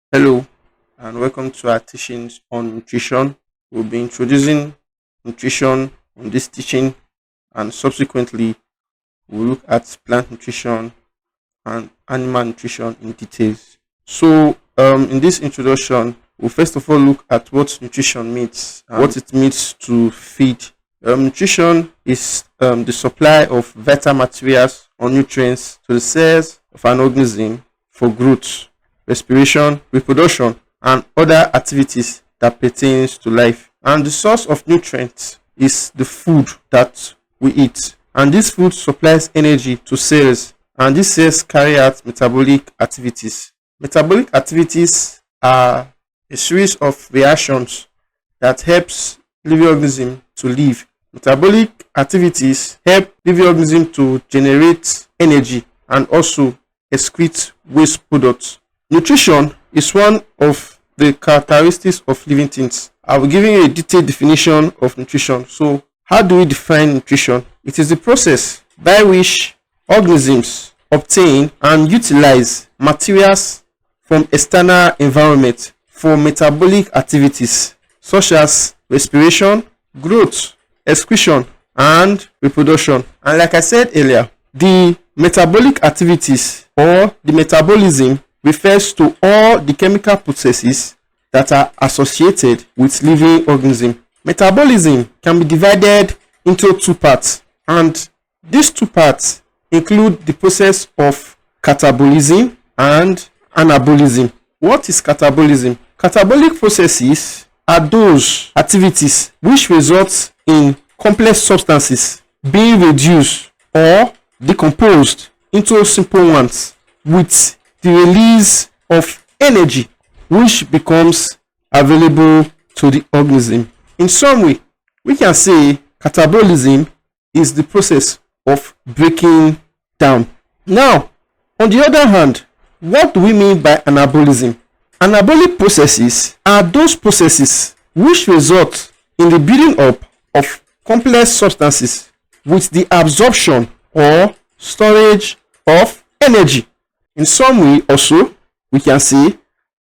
Hello, and welcome to our teachings on nutrition. We'll be introducing nutrition on this teaching, and subsequently, we'll look at plant nutrition and animal nutrition in details. In this introduction, we'll first of all look at what nutrition means and what it means to feed. Nutrition is the supply of vital materials or nutrients to the cells of an organism for growth, respiration, reproduction, and other activities that pertains to life. And the source of nutrients is the food that we eat. And this food supplies energy to cells, and these cells carry out metabolic activities. Metabolic activities are a series of reactions that helps living organism to live. Metabolic activities help living organism to generate energy and also excrete waste products. Nutrition is one of the characteristics of living things. I will give you a detailed definition of nutrition. So, how do we define nutrition? It is the process by which organisms obtain and utilize materials from external environment for metabolic activities such as respiration, growth, excretion, and reproduction. And like I said earlier, the metabolic activities or the metabolism refers to all the chemical processes that are associated with living organism. Metabolism can be divided into two parts, and these two parts include the process of catabolism and anabolism. What is catabolism? Catabolic processes are those activities which result in complex substances being reduced or decomposed into simple ones with the release of energy which becomes available to the organism. In summary, we can say catabolism is the process of breaking down. Now, on the other hand, what do we mean by anabolism? Anabolic processes are those processes which result in the building up of complex substances with the absorption or storage of energy. In summary, also, we can say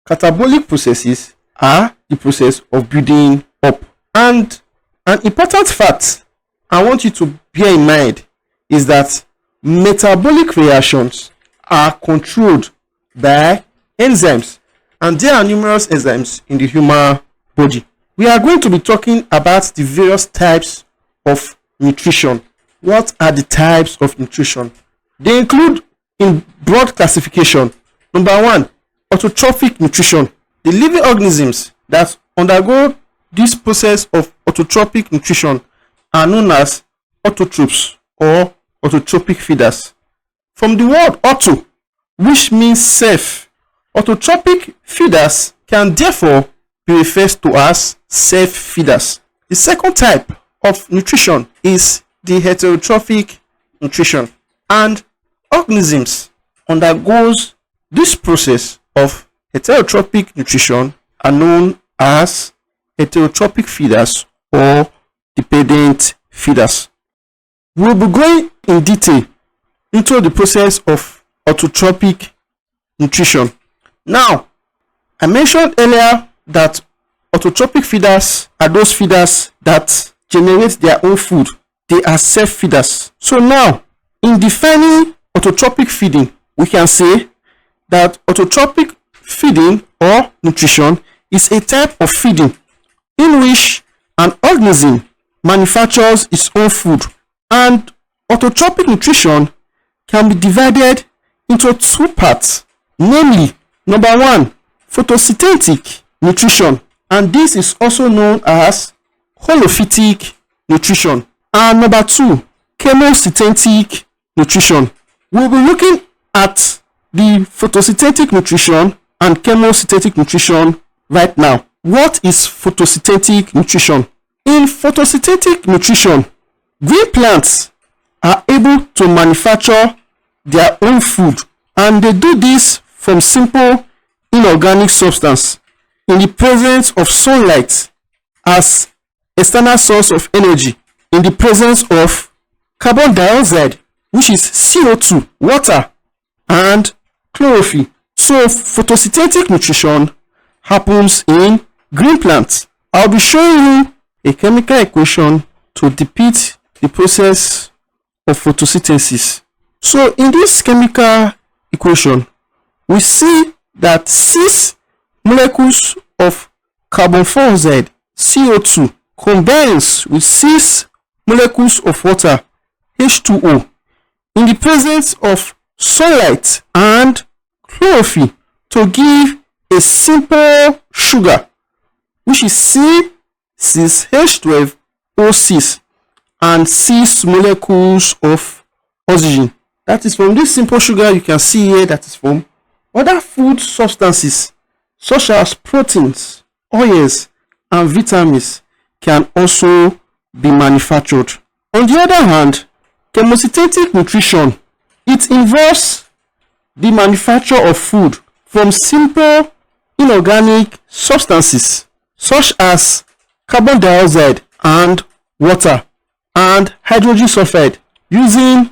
catabolic processes are the process of building up. And an important fact I want you to bear in mind is that metabolic reactions are controlled by enzymes, and there are numerous enzymes in the human body. We are going to be talking about the various types of nutrition. What are the types of nutrition? They include, in broad classification, number one, autotrophic nutrition. The living organisms that undergo this process of autotrophic nutrition are known as autotrophs or autotrophic feeders. From the word auto, which means self, autotrophic feeders can therefore be referred to as self feeders. The second type of nutrition is the heterotrophic nutrition, and organisms undergoes this process of heterotrophic nutrition are known as heterotrophic feeders or dependent feeders. We will be going in detail into the process of autotrophic nutrition. Now, I mentioned earlier that autotrophic feeders are those feeders that generate their own food. They are self feeders. So now, in defining autotrophic feeding, we can say that autotrophic feeding or nutrition is a type of feeding in which an organism manufactures its own food. And autotrophic nutrition can be divided into two parts, namely, number one, photosynthetic nutrition, and this is also known as holophytic nutrition, and number two, chemosynthetic nutrition. We'll be looking at the photosynthetic nutrition and chemosynthetic nutrition right now. What is photosynthetic nutrition? In photosynthetic nutrition, green plants are able to manufacture their own food, and they do this from simple inorganic substance in the presence of sunlight as external source of energy, in the presence of carbon dioxide, which is CO2, water, and chlorophyll. So photosynthetic nutrition happens in green plants. I'll be showing you a chemical equation to depict the process of photosynthesis. So in this chemical equation, we see that 6 molecules of carbon dioxide, CO2, combines with 6 molecules of water, H2O, in the presence of sunlight and chlorophyll to give a simple sugar, which is C6H12O6 and 6 molecules of oxygen. That is from this simple sugar you can see here that is from other food substances such as proteins, oils, and vitamins can also be manufactured. On the other hand, chemosynthetic nutrition, it involves the manufacture of food from simple inorganic substances such as carbon dioxide and water and hydrogen sulfide using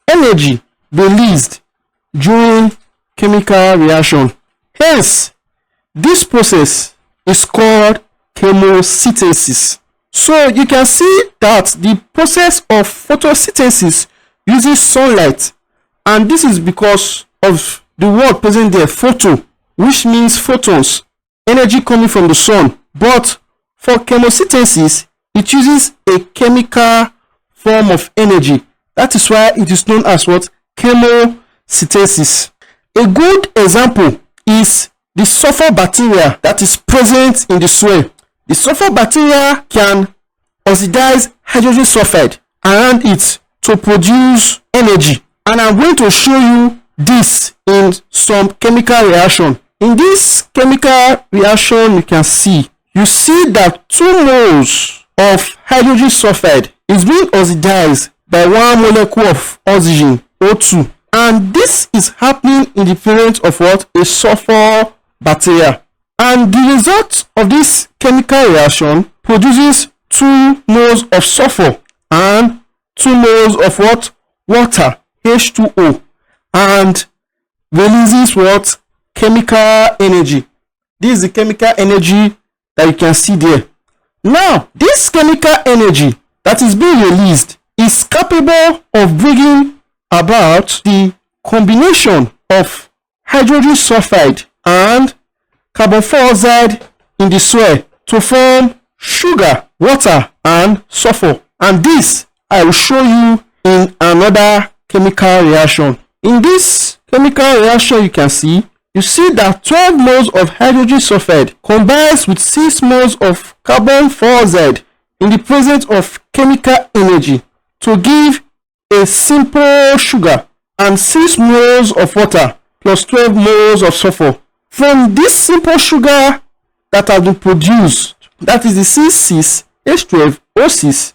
energy released during chemical reaction. Hence, this process is called chemosynthesis. So you can see that the process of photosynthesis uses sunlight, and this is because of the word present there, photo, which means photons, energy coming from the sun. But for chemosynthesis, it uses a chemical form of energy. That is why it is known as what? Chemosynthesis. A good example is the sulfur bacteria that is present in the soil. The sulfur bacteria can oxidize hydrogen sulfide around it to produce energy. And I'm going to show you this in some chemical reaction. In this chemical reaction, you see that 2 moles of hydrogen sulfide is being oxidized by 1 molecule of oxygen, O2. And this is happening in the presence of what? A sulfur bacteria. And the result of this chemical reaction produces 2 moles of sulfur and 2 moles of what? Water, H2O, and releases what? Chemical energy. This is the chemical energy that you can see there. Now, this chemical energy that is being released is capable of bringing about the combination of hydrogen sulfide and carbon dioxide in the soil to form sugar, water, and sulfur. And this I will show you in another chemical reaction. In this chemical reaction, you see that 12 moles of hydrogen sulfide combines with 6 moles of carbon dioxide in the presence of chemical energy to give a simple sugar and 6 moles of water plus 12 moles of sulfur. From this simple sugar that has been produced, that is the C6H12O6,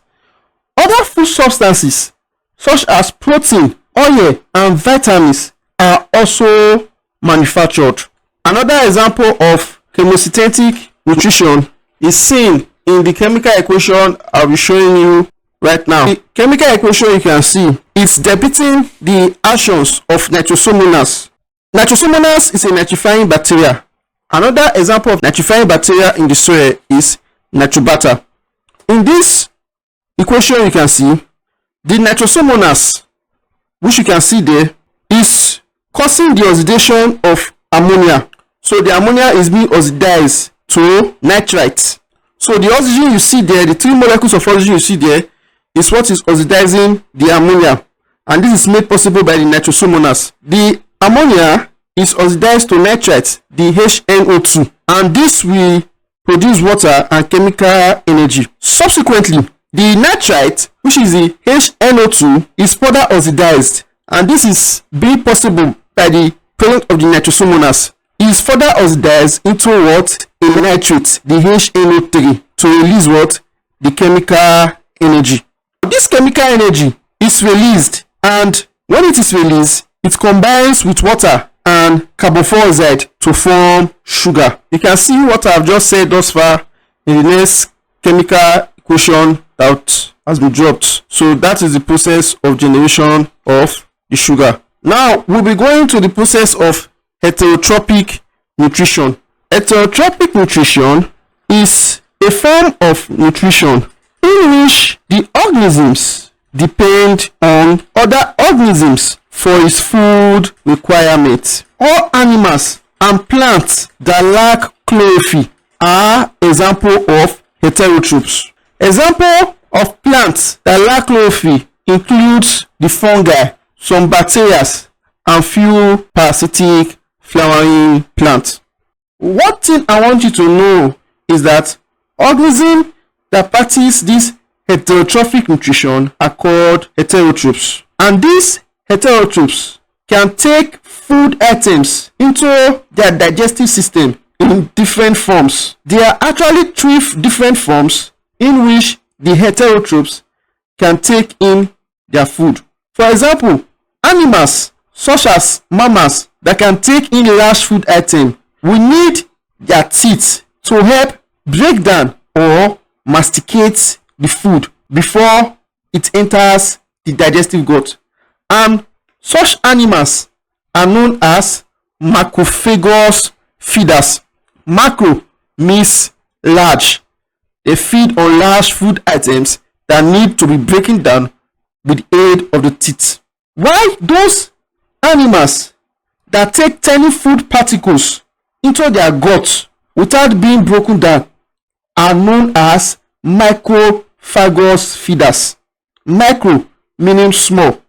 other food substances such as protein, oil, and vitamins are also manufactured. Another example of chemosynthetic nutrition is seen in the chemical equation I'll be showing you right now. The chemical equation you can see is depicting the actions of nitrosomonas. Nitrosomonas is a nitrifying bacteria. Another example of nitrifying bacteria in the soil is nitrobacter. In this equation you can see the nitrosomonas, which you can see there, is causing the oxidation of ammonia. So the ammonia is being oxidized to nitrite. So the oxygen you see there, the 3 molecules of oxygen you see there, is what is oxidizing the ammonia. And this is made possible by the nitrosomonas. The ammonia is oxidized to nitrite, the HNO2. And this will produce water and chemical energy. Subsequently, the nitrite, which is the HNO2, is further oxidized. And this is being possible by the presence of the nitrosomonas. It is further oxidized into what? A nitrate, the HNO3, to release what? The chemical energy. This chemical energy is released, and when it is released, it combines with water and carbon dioxide to form sugar. You can see what I have just said thus far in the next chemical equation that has been dropped. So that is the process of generation of the sugar. Now we'll be going to the process of heterotrophic nutrition. Heterotrophic nutrition is a form of nutrition in which the organisms depend on other organisms for its food requirements. All animals and plants that lack chlorophyll are examples of heterotrophs. Example of plants that lack chlorophyll includes the fungi, some bacteria, and few parasitic flowering plants. One thing I want you to know is that organisms that practice this heterotrophic nutrition are called heterotrophs, and these heterotrophs can take food items into their digestive system in different forms. There are actually three different forms in which the heterotrophs can take in their food. For example, animals such as mammals that can take in large food items will need their teeth to help break down or masticate the food before it enters the digestive gut, and such animals are known as macrophagous feeders. Macro means large. They feed on large food items that need to be broken down with the aid of the teeth. While those animals that take tiny food particles into their guts without being broken down are known as microphagous feeders. Micro meaning small.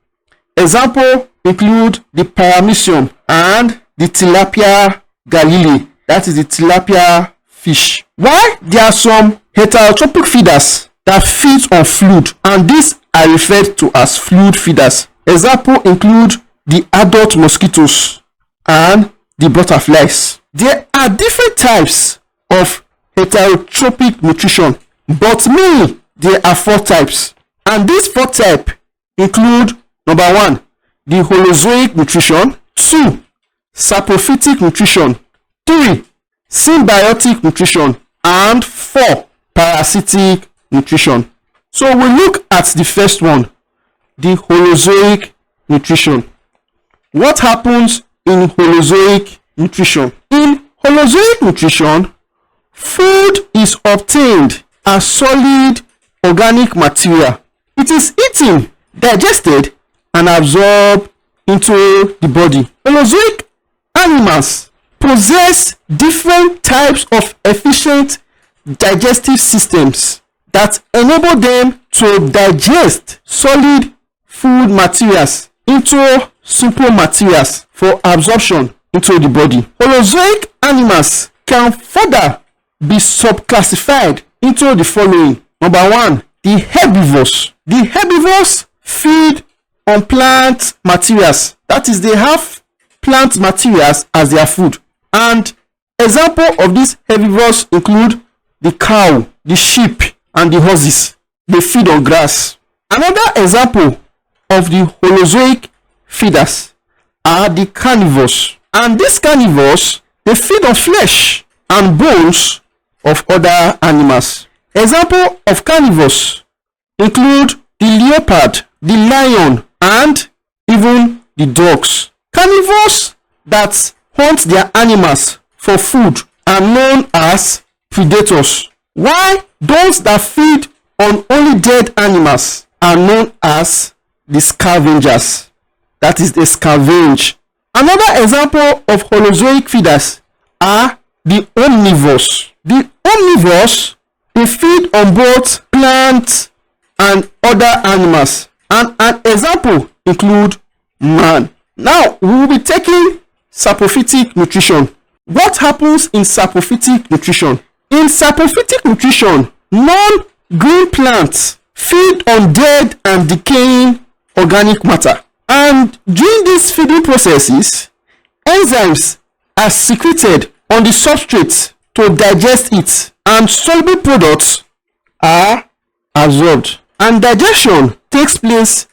Example include the paramecium and the tilapia galilei, that is the tilapia fish. While there are some heterotrophic feeders that feed on fluid, and these are referred to as fluid feeders. Example include the adult mosquitoes and the butterflies. There are different types of heterotrophic nutrition, but mainly there are 4 types, and these 4 types include: number 1, the holozoic nutrition; 2, saprophytic nutrition; 3, symbiotic nutrition; and 4, parasitic nutrition. So we look at the first one, the holozoic nutrition. What happens in holozoic nutrition? In holozoic nutrition, food is obtained as solid organic material. It is eaten, digested, and absorbed into the body. Holozoic animals possess different types of efficient digestive systems that enable them to digest solid food materials into simple materials for absorption into the body. Holozoic animals can further be subclassified into the following. Number 1, the herbivores. The herbivores feed on plant materials, that is, they have plant materials as their food. And example of these herbivores include the cow, the sheep, and the horses. They feed on grass. Another example of the holozoic feeders are the carnivores, and these carnivores, they feed on flesh and bones of other animals. Example of carnivores include the leopard, the lion, and even the dogs. Carnivores that hunt their animals for food are known as predators, while those that feed on only dead animals are known as the scavengers, that is, they scavenge. Another example of holozoic feeders are the omnivores. The omnivores, they feed on both plants and other animals, and an example include man. Now we will be taking saprophytic nutrition. What happens in saprophytic nutrition? In saprophytic nutrition, non-green plants feed on dead and decaying organic matter, and during these feeding processes, enzymes are secreted on the substrate to digest it, and soluble products are absorbed, and digestion takes place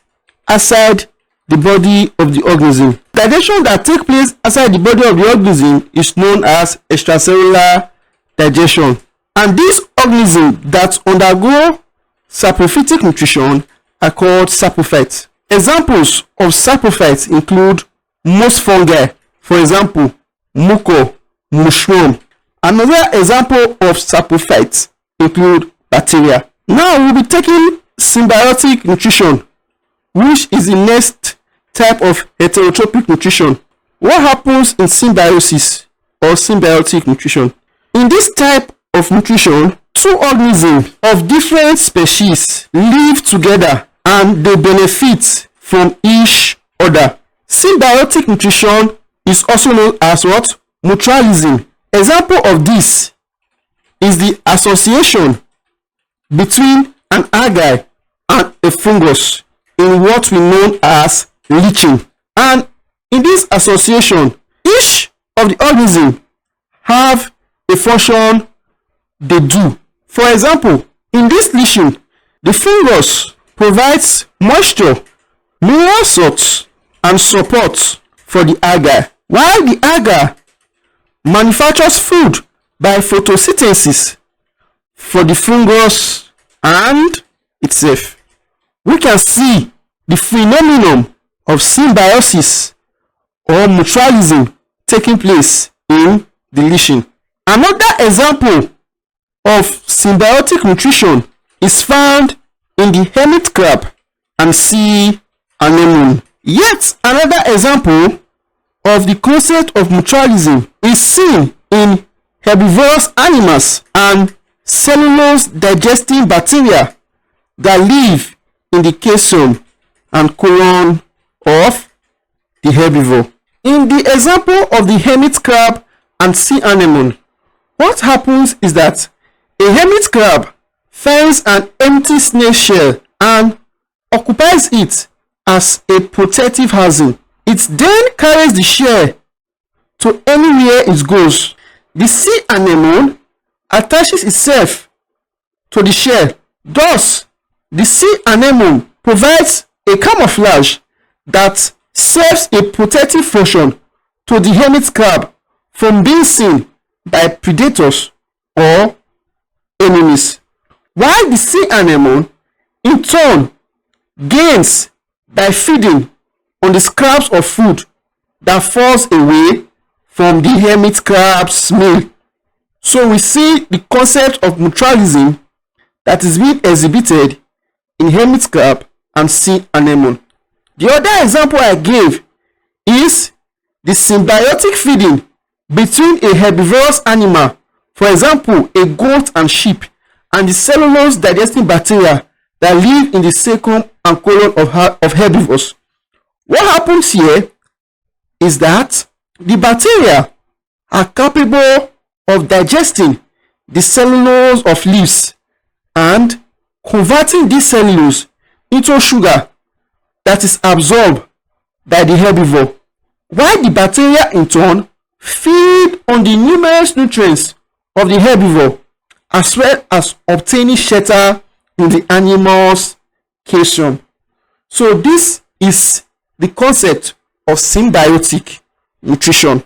outside the body of the organism. Digestion that takes place outside the body of the organism is known as extracellular digestion, and these organisms that undergo saprophytic nutrition are called saprophytes. Examples of saprophytes include most fungi, for example mucor, mushroom. Another example of saprophytes include bacteria. Now we'll be taking symbiotic nutrition, which is the next type of heterotrophic nutrition. What happens in symbiosis or symbiotic nutrition? In this type of nutrition, two organisms of different species live together and they benefit from each other. Symbiotic nutrition is also known as what? Mutualism. Example of this is the association between an algae and a fungus in what we know as leaching. And in this association, each of the organisms have a function they do. For example, in this leaching, the fungus provides moisture, mineral salts, and support for the algae, while the algae manufactures food by photosynthesis for the fungus and itself. We can see the phenomenon of symbiosis or mutualism taking place in the leaching. Another example of symbiotic nutrition is found in the hermit crab and sea anemone. Yet another example of the concept of mutualism is seen in herbivorous animals and cellulose digesting bacteria that live in the caseum and colon of the herbivore. In the example of the hermit crab and sea anemone, what happens is that a hermit crab finds an empty snail shell and occupies it as a protective housing. It then carries the shell to anywhere it goes. The sea anemone attaches itself to the shell. Thus, the sea anemone provides a camouflage that serves a protective function to the hermit crab from being seen by predators or enemies, while the sea anemone in turn gains by feeding on the scraps of food that falls away from the hermit crab's meal. So we see the concept of mutualism that is being exhibited in hermit crab and sea anemone. The other example I gave is the symbiotic feeding between a herbivorous animal, for example, a goat and sheep, and the cellulose digesting bacteria that live in the cecum and colon of herbivores. What happens here is that the bacteria are capable of digesting the cellulose of leaves and converting this cellulose into sugar that is absorbed by the herbivore, while the bacteria in turn feed on the numerous nutrients of the herbivore as well as obtaining shelter in the animal's caseum. So this is the concept of symbiotic nutrition.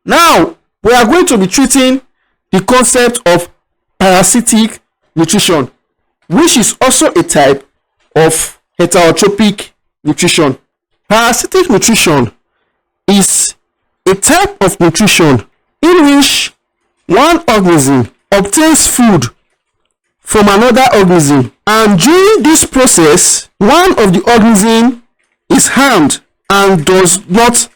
Now we are going to be treating the concept of parasitic nutrition, which is also a type of heterotrophic nutrition. Parasitic nutrition is a type of nutrition in which one organism obtains food from another organism, and during this process one of the organisms is harmed and does not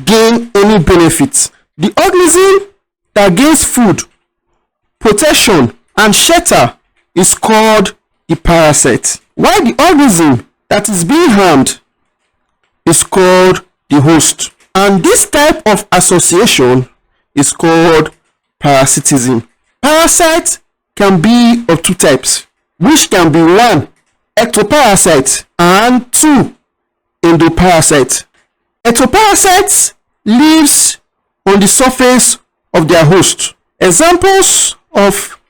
gain any benefit. The organism that gains food, protection, and shelter is called the parasite, while the organism that is being harmed is called the host. And this type of association is called parasitism. Parasites can be of two types, which can be one, ectoparasite, and two, endoparasite. Ectoparasites lives on the surface of their host. Examples of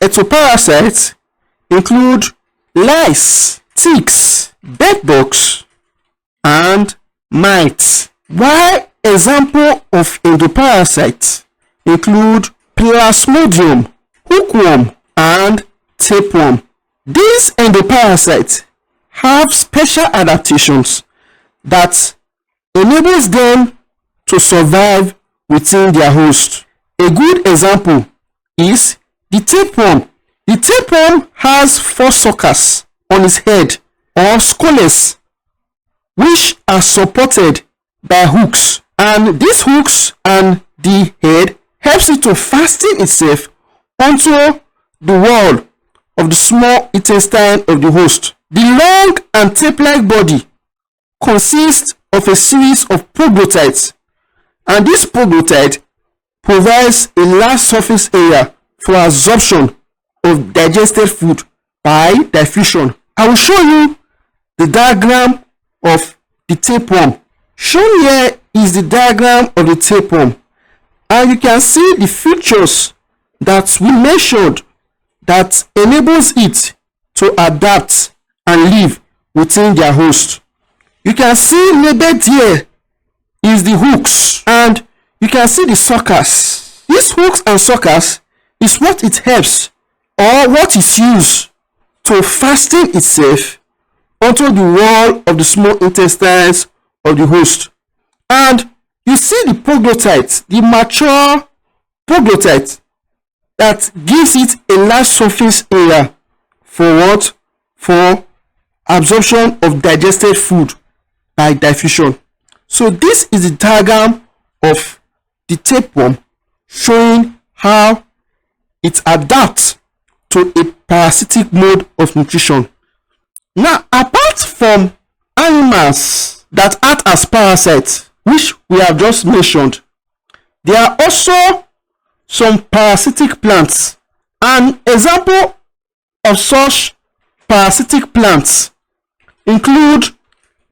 ectoparasites include lice, ticks, bedbugs, and mites, while examples of endoparasites include plasmodium, hookworm, and tapeworm. These endoparasites have special adaptations that enables them to survive within their host. A good example is the tapeworm. The tapeworm has 4 suckers on its head or scoles, which are supported by hooks, and these hooks and the head helps it to fasten itself onto the wall of the small intestine of the host. The long and tape-like body consists of a series of proboscites, and this proboscite provides a large surface area for absorption of digested food by diffusion. I will show you the diagram of the tapeworm. Shown here is the diagram of the tapeworm, and you can see the features that we mentioned that enables it to adapt and live within their host. You can see labeled here is the hooks, and you can see the suckers. These hooks and suckers is what it helps, or what is used to fasten itself onto the wall of the small intestines of the host. And you see the proboscite, the mature proboscite, that gives it a large surface area for what? For absorption of digested food by diffusion. So this is the diagram of the tapeworm, showing how it adapts to a parasitic mode of nutrition. Now, apart from animals that act as parasites, which we have just mentioned, there are also some parasitic plants. An example of such parasitic plants include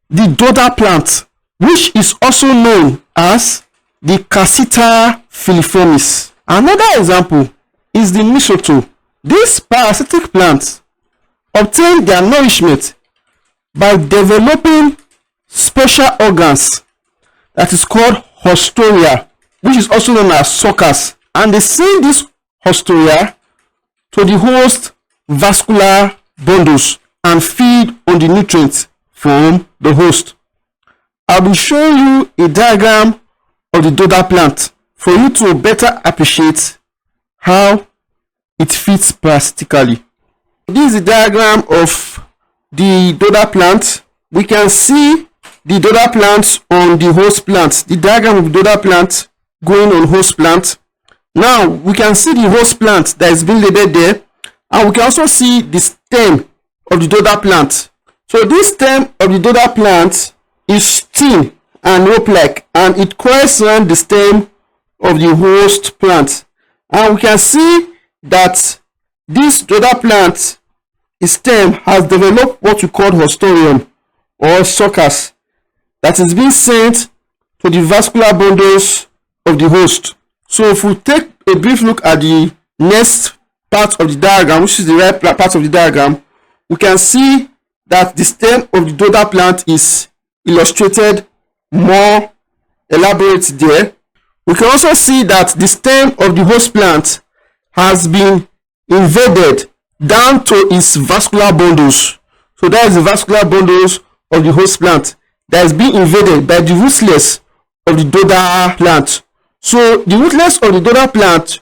the doda plant, which is also known as the Cassiter filiformis. Another example is the mistletoe. These parasitic plants obtain their nourishment by developing special organs that is called hostoria, which is also known as suckers, and they send this hostoria to the host vascular bundles and feed on the nutrients from the host. I'll be showing you a diagram of the doda plant for you to better appreciate how it fits parasitically. This is the diagram of the doda plant. We can see the doda plant on the host plant. The diagram of the doda plant going on host plant. Now we can see the host plant that is being labeled there, and we can also see the stem of the doda plant. So this stem of the doda plant is thin and rope-like, and it coils around the stem of the host plant. And we can see that this doda plant stem has developed what we call hostorium or suckers that is being sent to the vascular bundles of the host. So if we take a brief look at the next part of the diagram, which is the right part of the diagram, we can see that the stem of the doda plant is illustrated more elaborate there. We can also see that the stem of the host plant has been invaded down to its vascular bundles. So that is the vascular bundles of the host plant that is being invaded by the rootlets of the doda plant. So the rootlets of the doda plant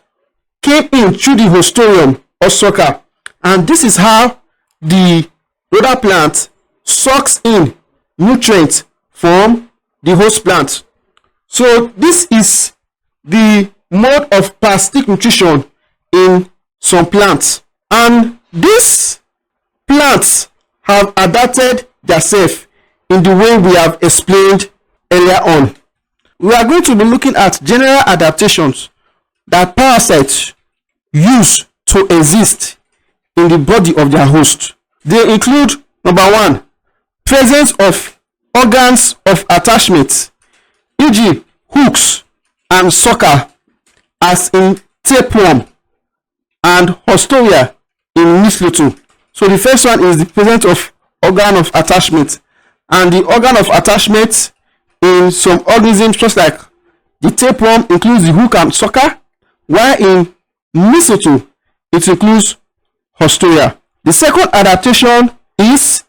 came in through the hostorium or sucker, and this is how the doda plant sucks in nutrients from the host plant. So this is the mode of parasitic nutrition in some plants, and these plants have adapted themselves in the way we have explained earlier on. We are going to be looking at general adaptations that parasites use to exist in the body of their host. They include, number 1, presence of organs of attachment, e.g. hooks and sucker, as in tapeworm, and hostoria in mistletoe. So the first one is the presence of organ of attachment, and the organ of attachment in some organisms just like the tapeworm includes the hook and sucker, while in mistletoe it includes hostoria. The second adaptation is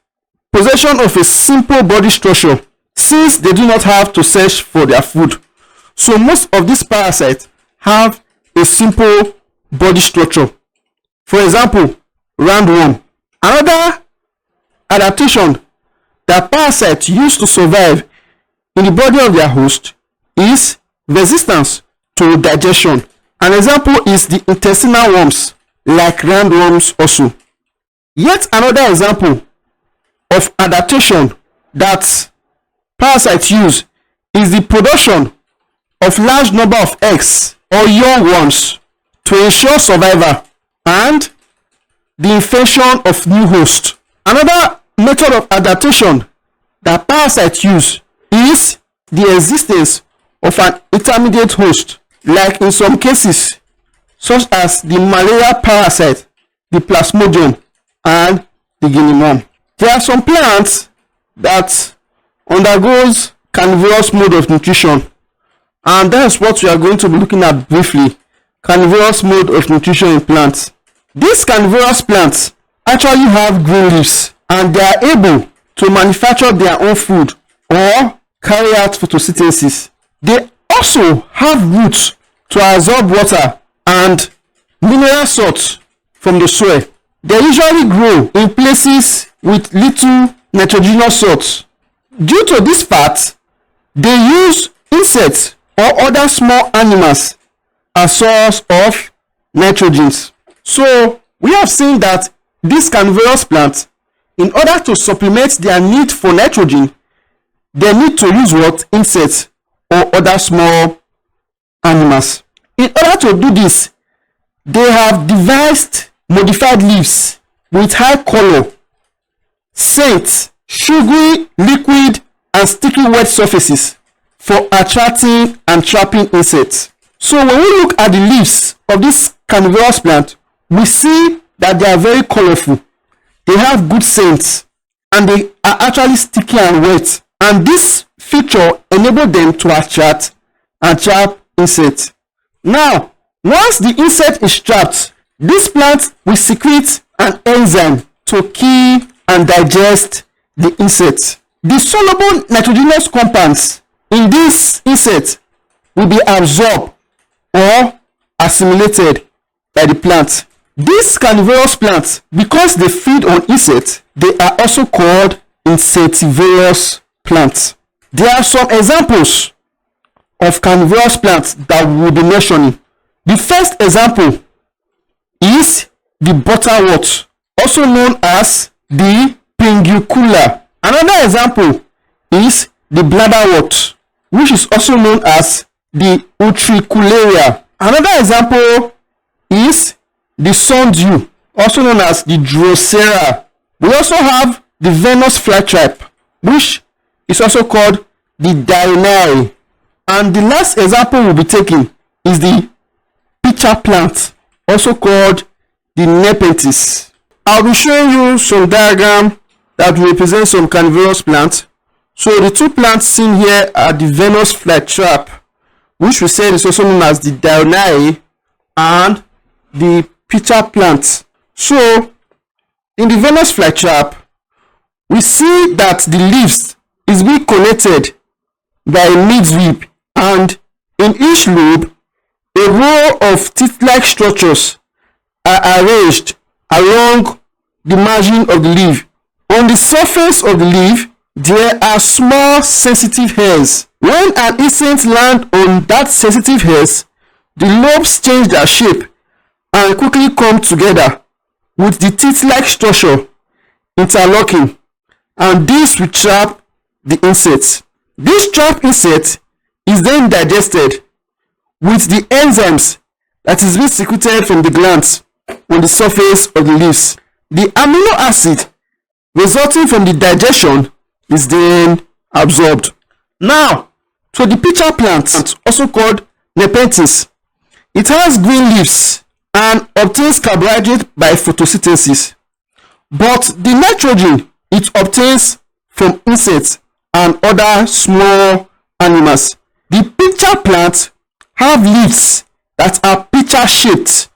possession of a simple body structure, since they do not have to search for their food. So most of these parasites have a simple body structure. For example, roundworm. Another adaptation that parasites use to survive in the body of their host is resistance to digestion. An example is the intestinal worms like roundworms also. Yet another example of adaptation that parasites use is the production of large number of eggs or young ones to ensure survival and the infection of new hosts. Another method of adaptation that parasites use is the existence of an intermediate host, like in some cases such as the malaria parasite, the plasmodium, and the guinea worm. There are some plants that undergoes carnivorous mode of nutrition, and that's what we are going to be looking at briefly. Carnivorous mode of nutrition in plants. These carnivorous plants actually have green leaves, and they are able to manufacture their own food or carry out photosynthesis. They also have roots to absorb water and mineral salts from the soil. They usually grow in places with little nitrogenous salts. Due to this fact, they use insects or other small animals as source of nitrogens. So we have seen that these carnivorous plants, in order to supplement their need for nitrogen, they need to use what? Insects or other small animals. In order to do this, they have devised modified leaves with high color, scent, sugary, liquid, and sticky wet surfaces for attracting and trapping insects. So when we look at the leaves of this carnivorous plant, we see that they are very colorful. They have good scent, and they are actually sticky and wet. And this feature enables them to attract and trap insects. Now, once the insect is trapped, this plant will secrete an enzyme to kill and digest the insect. The soluble nitrogenous compounds in this insect will be absorbed or assimilated by the plant. These carnivorous plants, because they feed on insects, they are also called insectivorous plants. There are some examples of carnivorous plants that we will be mentioning. The first example is the butterwort, also known as the pinguicula. Another example is the bladderwort, which is also known as the utricularia. Another example is the sundew, also known as the drosera. We also have the Venus flytrap, which is also called the dionii. And the last example we'll be taking is the pitcher plant, also called the nepenthes. I'll be showing you some diagram that will represent some carnivorous plants. So the two plants seen here are the Venus flytrap, which we said is also known as the dionii, and the pitcher plant. So in the Venus flytrap, we see that the leaves is being connected by a midrib, and in each lobe a row of teeth-like structures are arranged along the margin of the leaf. On the surface of the leaf there are small sensitive hairs. When an insect lands on that sensitive hairs, the lobes change their shape and quickly come together with the teeth-like structure interlocking, and this will trap the insect. This trapped insect is then digested with the enzymes that is being secreted from the glands on the surface of the leaves. The amino acid resulting from the digestion is then absorbed. Now, to the pitcher plant, also called nepenthes, it has green leaves and obtains carbohydrate by photosynthesis, but the nitrogen it obtains from insects and other small animals. The pitcher plant have leaves that are pitcher shaped,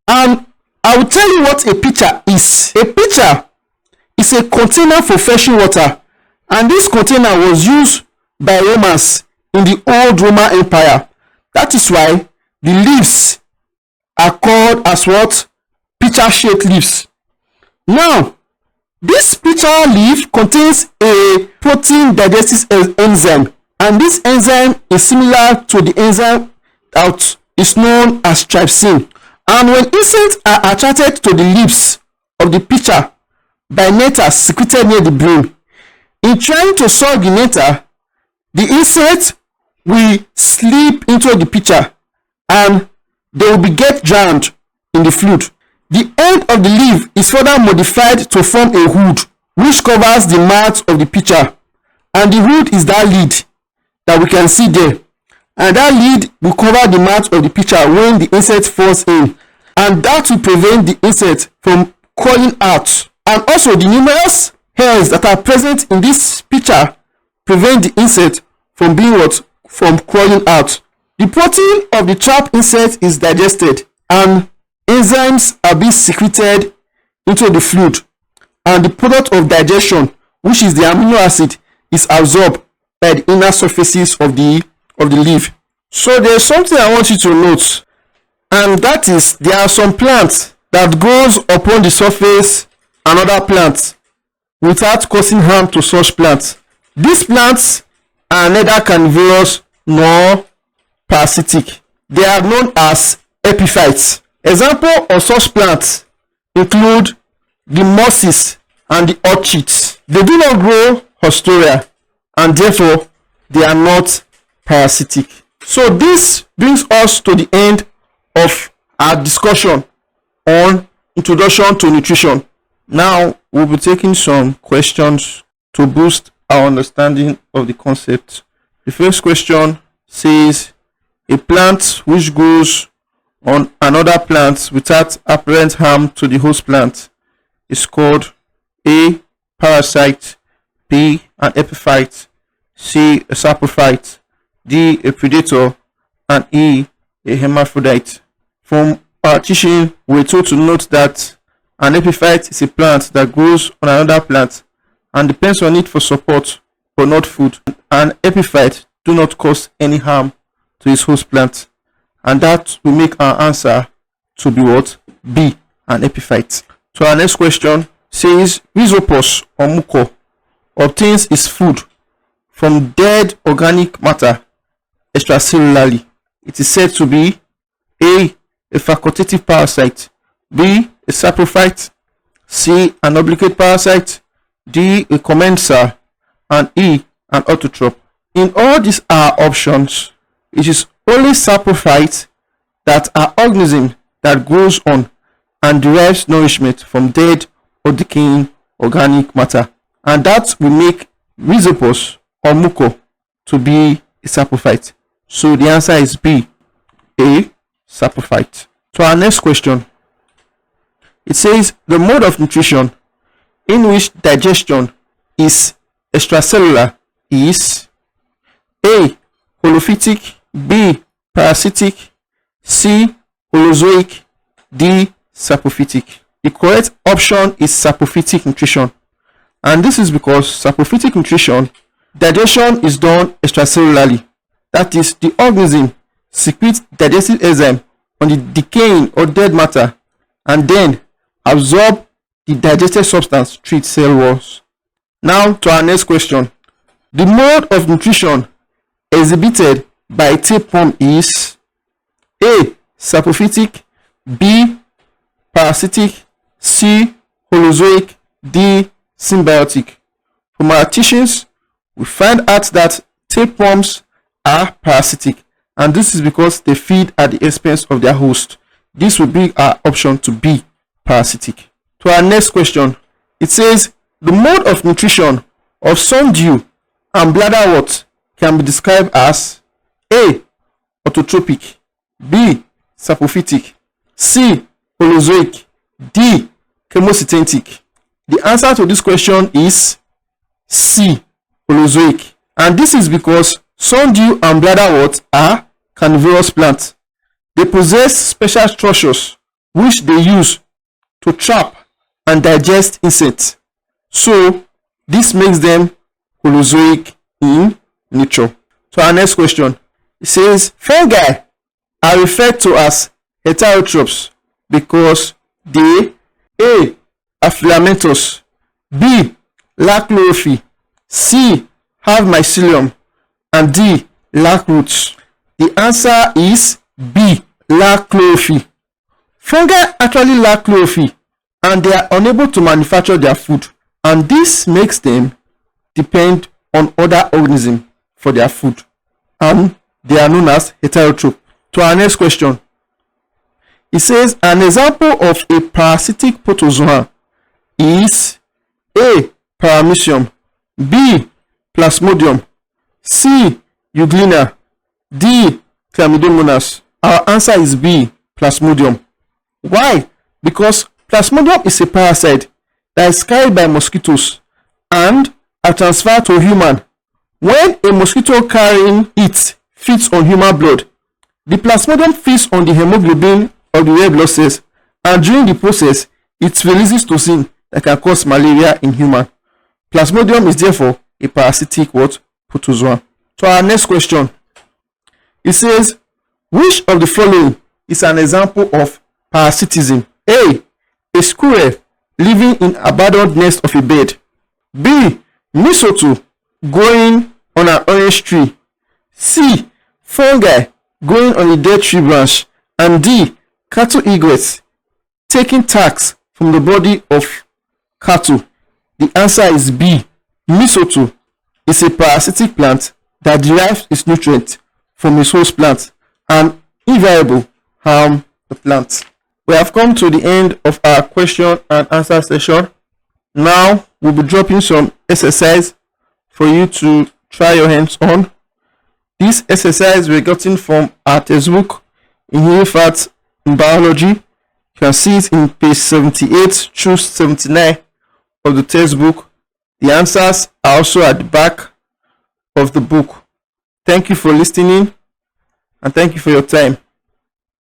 and I will tell you what a pitcher is. A pitcher is a container for fetching water, and this container was used by Romans in the old Roman Empire, That is why the leaves are called as what? Pitcher-shaped leaves. Now, this pitcher leaf contains a protein digestive enzyme, and this enzyme is similar to the enzyme that is known as trypsin. And when insects are attracted to the leaves of the pitcher by nectar secreted near the brim, in trying to suck the nectar, the insect will slip into the pitcher and they will get drowned in the fluid. The end of the leaf is further modified to form a hood which covers the mouth of the pitcher, and the hood is that lid that we can see there, and that lid will cover the mouth of the pitcher when the insect falls in, and that will prevent the insect from crawling out. And also the numerous hairs that are present in this pitcher prevent the insect from being what? From crawling out. The protein of the trapped insect is digested and enzymes are being secreted into the fluid, and the product of digestion, which is the amino acid, is absorbed by the inner surfaces of the leaf. So there is something I want you to note, and that is there are some plants that grows upon the surface and other plants without causing harm to such plants. These plants are neither carnivorous nor parasitic. They are known as epiphytes. Example of such plants include the mosses and the orchids. They do not grow hostoria, and therefore they are not parasitic. So this brings us to the end of our discussion on introduction to nutrition. Now we'll be taking some questions to boost our understanding of the concept. The first question says, a plant which grows on another plant without apparent harm to the host plant is called A, parasite, B, an epiphyte, C, a saprophyte, D, a predator, and E, a hermaphrodite. From our teaching, we're told to note that an epiphyte is a plant that grows on another plant and depends on it for support but not food. An epiphyte do not cause any harm to its host plant, and that will make our answer to be what? B, an epiphyte. So our next question says, Rhizopus or mucor obtains its food from dead organic matter extracellularly. It is said to be A, a facultative parasite, B, a saprophyte, C, an obligate parasite, D, a commensal, and E, an autotroph. In all these are options, it is only saprophytes that are organisms that grows on and derives nourishment from dead or decaying organic matter, and that will make Rhizopus or mucor to be a saprophyte. So the answer is B, a saprophyte. So our next question, it says the mode of nutrition in which digestion is extracellular is A, holophytic, B, parasitic, C, holozoic, D, saprophytic. The correct option is saprophytic nutrition, and this is because saprophytic nutrition, digestion is done extracellularly. That is, the organism secretes digestive enzyme on the decaying or dead matter and then absorb the digested substance through its cell walls. Now to our next question. The mode of nutrition exhibited by a tapeworm is A, saprophytic, B, parasitic, C, holozoic, D, symbiotic. From our teachings, we find out that tapeworms are parasitic, and this is because they feed at the expense of their host. This will be our option to be parasitic. To our next question, it says the mode of nutrition of sundew and bladderwort can be described as A, autotrophic, B, saprophytic, C, holozoic, D, chemosynthetic. The answer to this question is C, holozoic, and this is because sundew and bladderwort are carnivorous plants. They possess special structures which they use to trap and digest insects. So this makes them holozoic in nature. So our next question, It says fungi are referred to as heterotrophs because they A. are filamentous, B. lack chlorophyll, C. have mycelium, and D. lack roots. The answer is B. lack chlorophyll. Fungi actually lack chlorophyll and they are unable to manufacture their food, and this makes them depend on other organisms for their food, and they are known as heterotrophs. To our next question, it says an example of a parasitic protozoa is A. paramecium, B. plasmodium, C. euglena, D. chlamydomonas. Our answer is B. plasmodium. Why? Because plasmodium is a parasite that is carried by mosquitoes and are transferred to human. When a mosquito carrying it feeds on human blood, the plasmodium feeds on the hemoglobin of the red blood cells, and during the process, it releases toxin that can cause malaria in human. Plasmodium is therefore a parasitic what? Protozoa. To our next question, it says, which of the following is an example of parasitism? A. a squirrel living in abandoned nest of a bird. B. mistletoe growing on an orange tree. C. fungi growing on a dead tree branch. And D. cattle egrets taking tax from the body of cattle. The answer is B. Mistletoe is a parasitic plant that derives its nutrients from its host plant and invariably harm the plant. We have come to the end of our question and answer session. Now we'll be dropping some exercise for you to try your hands on. This exercise we gotten from our textbook in Hidden Facts in Biology. You can see it in page 78 through 79 of the textbook. The answers are also at the back of the book. Thank you for listening and thank you for your time.